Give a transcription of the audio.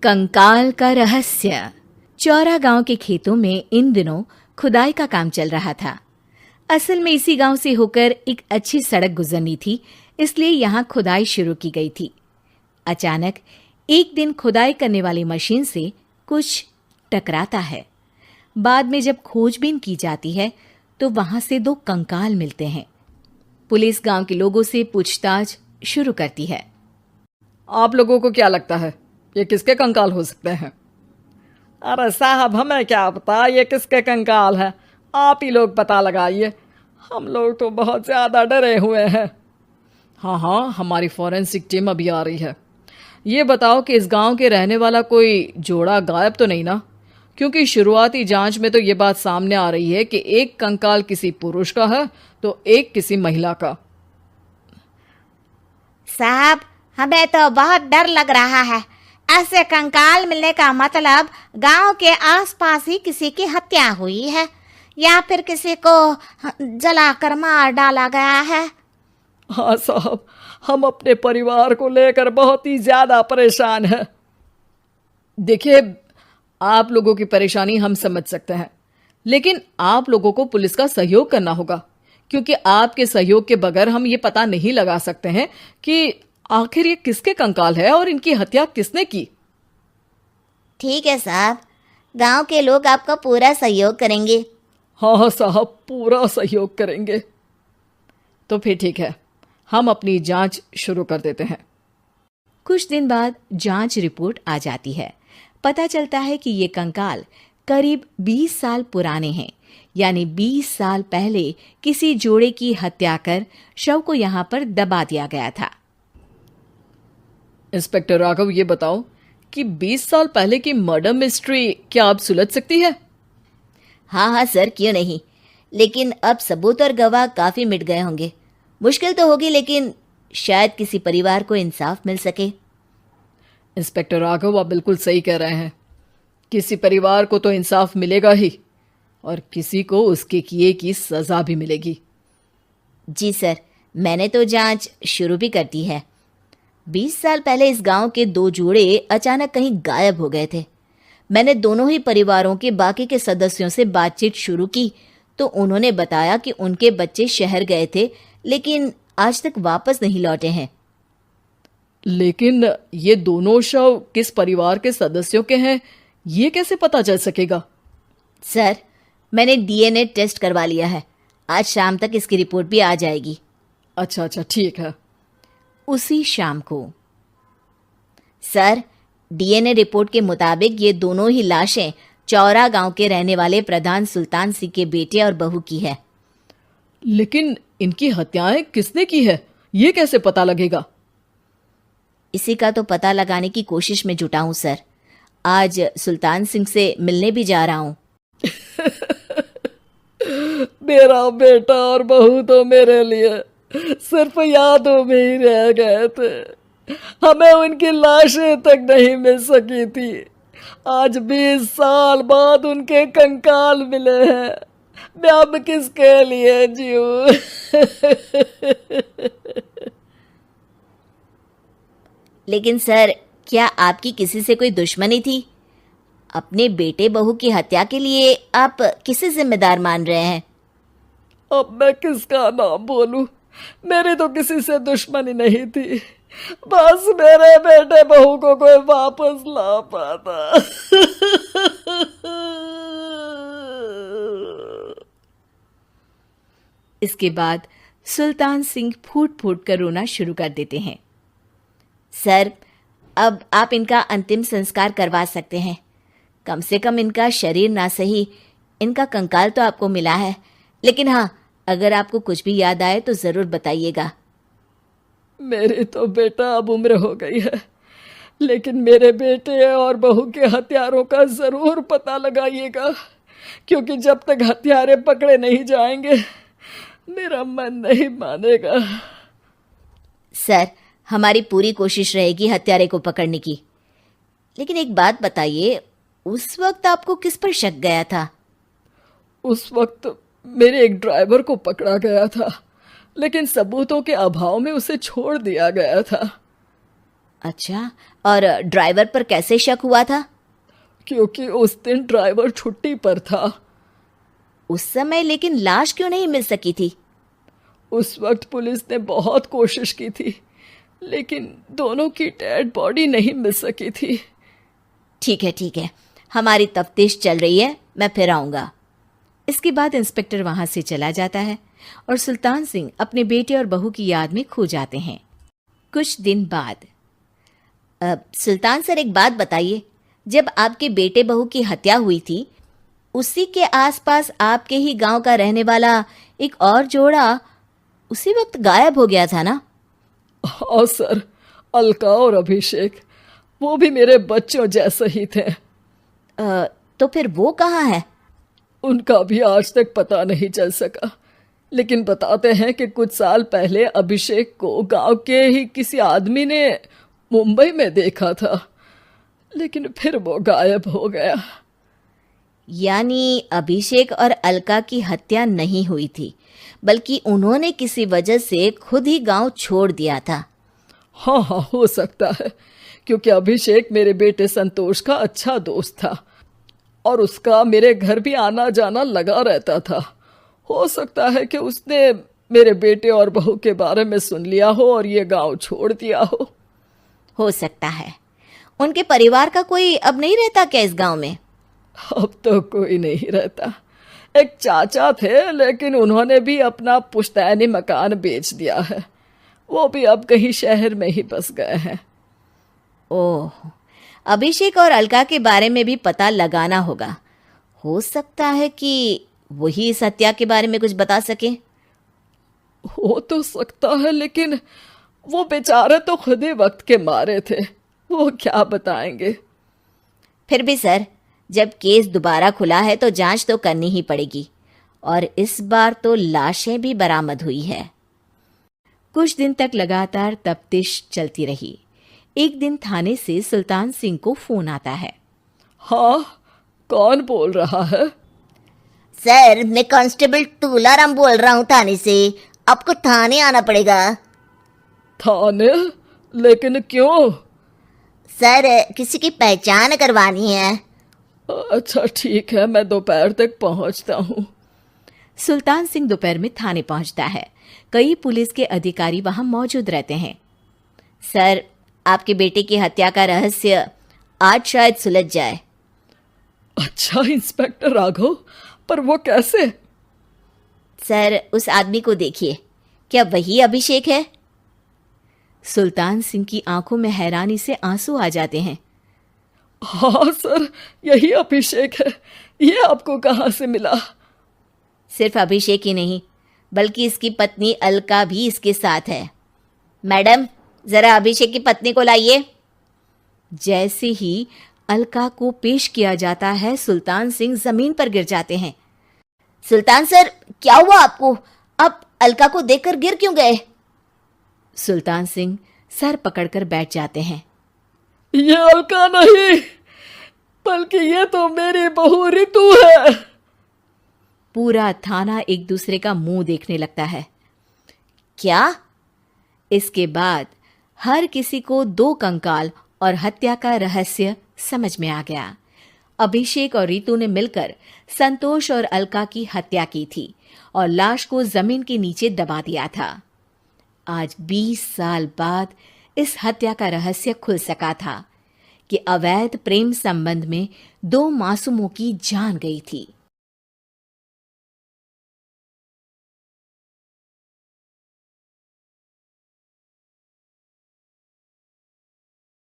कंकाल का रहस्य। चौरा गांव के खेतों में इन दिनों खुदाई का काम चल रहा था। असल में इसी गांव से होकर एक अच्छी सड़क गुजरनी थी, इसलिए यहाँ खुदाई शुरू की गई थी। अचानक एक दिन खुदाई करने वाली मशीन से कुछ टकराता है। बाद में जब खोजबीन की जाती है तो वहां से 2 कंकाल मिलते हैं। पुलिस गांव के लोगों से पूछताछ शुरू करती है। आप लोगों को क्या लगता है ये किसके कंकाल हो सकते हैं? अरे साहब, हमें क्या पता ये किसके कंकाल है, आप ही लोग पता लगाइए। हम लोग तो बहुत ज़्यादा डरे हुए हैं। हाँ, हमारी फॉरेंसिक टीम अभी आ रही है। ये बताओ कि इस गांव के रहने वाला कोई जोड़ा गायब तो नहीं ना? क्योंकि शुरुआती जांच में तो ये बात सामने आ रही है कि एक कंकाल किसी पुरुष का है तो एक किसी महिला का। साहब, हमें तो बहुत डर लग रहा है। ऐसे कंकाल मिलने का मतलब गांव के आसपास ही किसी की हत्या हुई है या फिर किसी को जलाकर मार डाला गया है। हाँ साहब, हम अपने परिवार को लेकर बहुत ही ज्यादा परेशान हैं। देखिए, आप लोगों की परेशानी हम समझ सकते हैं, लेकिन आप लोगों को पुलिस का सहयोग करना होगा, क्योंकि आपके सहयोग के बगैर हम ये पता नहीं लगा सकते हैं कि आखिर ये किसके कंकाल है और इनकी हत्या किसने की। ठीक है साहब, गांव के लोग आपका पूरा सहयोग करेंगे। हाँ साहब, पूरा सहयोग करेंगे। तो फिर ठीक है, हम अपनी जांच शुरू कर देते हैं। कुछ दिन बाद जांच रिपोर्ट आ जाती है। पता चलता है कि ये कंकाल करीब 20 साल पुराने हैं, यानी 20 साल पहले किसी जोड़े की हत्या कर शव को यहाँ पर दबा दिया गया था। इंस्पेक्टर राघव, ये बताओ कि 20 साल पहले की मर्डर मिस्ट्री क्या आप सुलझ सकती है? हाँ सर, क्यों नहीं। लेकिन अब सबूत और गवाह काफी मिट गए होंगे। मुश्किल तो होगी, लेकिन शायद किसी परिवार को इंसाफ मिल सके। इंस्पेक्टर राघव, आप बिल्कुल सही कह रहे हैं। किसी परिवार को तो इंसाफ मिलेगा ही और किसी को उसके किए की सजा भी मिलेगी। जी सर, मैंने तो जांच शुरू भी कर दी है। 20 साल पहले इस गांव के 2 जोड़े अचानक कहीं गायब हो गए थे। मैंने दोनों ही परिवारों के बाकी के सदस्यों से बातचीत शुरू की तो उन्होंने बताया कि उनके बच्चे शहर गए थे, लेकिन आज तक वापस नहीं लौटे हैं। लेकिन ये दोनों शव किस परिवार के सदस्यों के हैं, ये कैसे पता चल सकेगा? सर, मैंने डीएनए टेस्ट करवा लिया है। आज शाम तक इसकी रिपोर्ट भी आ जाएगी। अच्छा, ठीक है। उसी शाम को सर, डीएनए रिपोर्ट के मुताबिक ये दोनों ही लाशें चौरा गांव के रहने वाले प्रधान सुल्तान सिंह के बेटे और बहू की है। लेकिन इनकी हत्याएं किसने की है, ये कैसे पता लगेगा? इसी का तो पता लगाने की कोशिश में जुटा हूं सर। आज सुल्तान सिंह से मिलने भी जा रहा हूं। मेरा बेटा और बहू तो मेरे लिए सिर्फ यादों में ही रह गए थे। हमें उनकी लाशें तक नहीं मिल सकी थी। आज 20 साल बाद उनके कंकाल मिले हैं। मैं अब किसके लिए जीऊं? लेकिन सर, क्या आपकी किसी से कोई दुश्मनी थी? अपने बेटे बहू की हत्या के लिए आप किसे जिम्मेदार मान रहे हैं? अब मैं किसका नाम बोलूं? मेरी तो किसी से दुश्मनी नहीं थी, बस मेरे बेटे बहू को कोई वापस ला पाता। इसके बाद सुल्तान सिंह फूट फूट कर रोना शुरू कर देते हैं। सर, अब आप इनका अंतिम संस्कार करवा सकते हैं। कम से कम इनका शरीर ना सही, इनका कंकाल तो आपको मिला है। लेकिन हाँ, अगर आपको कुछ भी याद आए तो ज़रूर बताइएगा। मेरी तो बेटा अब उम्र हो गई है, लेकिन मेरे बेटे और बहू के हत्यारों का ज़रूर पता लगाइएगा, क्योंकि जब तक हत्यारे पकड़े नहीं जाएंगे मेरा मन नहीं मानेगा। सर, हमारी पूरी कोशिश रहेगी हत्यारे को पकड़ने की। लेकिन एक बात बताइए, उस वक्त आपको किस पर शक गया था? उस वक्त मेरे एक ड्राइवर को पकड़ा गया था, लेकिन सबूतों के अभाव में उसे छोड़ दिया गया था। अच्छा, और ड्राइवर पर कैसे शक हुआ था? क्योंकि उस दिन ड्राइवर छुट्टी पर था। उस समय लेकिन लाश क्यों नहीं मिल सकी थी? उस वक्त पुलिस ने बहुत कोशिश की थी, लेकिन दोनों की डेड बॉडी नहीं मिल सकी थी। ठीक है, हमारी तफ्तीश चल रही है, मैं फिर आऊंगा। इसके बाद इंस्पेक्टर वहां से चला जाता है और सुल्तान सिंह अपने बेटे और बहू की याद में खो जाते हैं। कुछ दिन बाद सुल्तान सर, एक बात बताइए, जब आपके बेटे बहू की हत्या हुई थी, उसी के आसपास आपके ही गांव का रहने वाला एक और जोड़ा उसी वक्त गायब हो गया था ना? हाँ सर, अलका और अभिषेक, वो भी मेरे बच्चों जैसे ही थे। तो फिर वो कहाँ है? उनका भी आज तक पता नहीं चल सका, लेकिन बताते हैं कि कुछ साल पहले अभिषेक को गांव के ही किसी आदमी ने मुंबई में देखा था, लेकिन फिर वो गायब हो गया। यानी अभिषेक और अलका की हत्या नहीं हुई थी, बल्कि उन्होंने किसी वजह से खुद ही गांव छोड़ दिया था। हाँ, हो सकता है, क्योंकि अभिषेक मेरे बेटे संतोष का अच्छा दोस्त था और उसका मेरे घर भी आना जाना लगा रहता था। हो सकता है कि उसने मेरे बेटे और बहू के बारे में सुन लिया हो और ये गांव छोड़ दिया हो सकता है। उनके परिवार का कोई अब नहीं रहता क्या इस गांव में? अब तो कोई नहीं रहता। एक चाचा थे, लेकिन उन्होंने भी अपना पुश्तैनी मकान बेच दिया है। वो भी अब कहीं शहर में ही बस गए हैं। ओह, अभिषेक और अलका के बारे में भी पता लगाना होगा। हो सकता है कि वही इस हत्या के बारे में कुछ बता सके। हो तो सकता है, लेकिन वो बेचारे तो खुद ही वक्त के मारे थे, वो क्या बताएंगे। फिर भी सर, जब केस दोबारा खुला है तो जांच तो करनी ही पड़ेगी, और इस बार तो लाशें भी बरामद हुई है। कुछ दिन तक लगातार तफ्तीश चलती रही। एक दिन थाने से सुल्तान सिंह को फोन आता है। हाँ, कौन बोल रहा है? सर, मैं कांस्टेबल तुलाराम बोल रहा हूँ थाने से। आपको थाने आना पड़ेगा। थाने? लेकिन क्यों? सर, किसी की पहचान करवानी है। अच्छा ठीक है, मैं दोपहर तक पहुंचता हूँ। सुल्तान सिंह दोपहर में थाने पहुंचता है। कई पुलिस के अधिकारी वहां मौजूद रहते हैं। सर, आपके बेटे की हत्या का रहस्य आज शायद सुलझ जाए। अच्छा इंस्पेक्टर राघव, पर वो कैसे? सर, उस आदमी को देखिए, क्या वही अभिषेक है? सुल्तान सिंह की आंखों में हैरानी से आंसू आ जाते हैं। हाँ सर, यही अभिषेक है। ये आपको कहाँ से मिला? सिर्फ अभिषेक ही नहीं, बल्कि इसकी पत्नी अलका भी इसके साथ है। मैडम, जरा अभिषेक की पत्नी को लाइए। जैसे ही अलका को पेश किया जाता है, सुल्तान सिंह जमीन पर गिर जाते हैं। सुल्तान सर, क्या हुआ आपको? आप अलका को देखकर गिर क्यों गए? सुल्तान सिंह सर पकड़कर बैठ जाते हैं। ये अलका नहीं, बल्कि ये तो मेरी बहू रितु है। पूरा थाना एक दूसरे का मुंह देखने लगता है। क्या? इसके बाद हर किसी को दो कंकाल और हत्या का रहस्य समझ में आ गया। अभिषेक और रितु ने मिलकर संतोष और अलका की हत्या की थी और लाश को जमीन के नीचे दबा दिया था। आज 20 साल बाद इस हत्या का रहस्य खुल सका था कि अवैध प्रेम संबंध में 2 मासूमों की जान गई थी।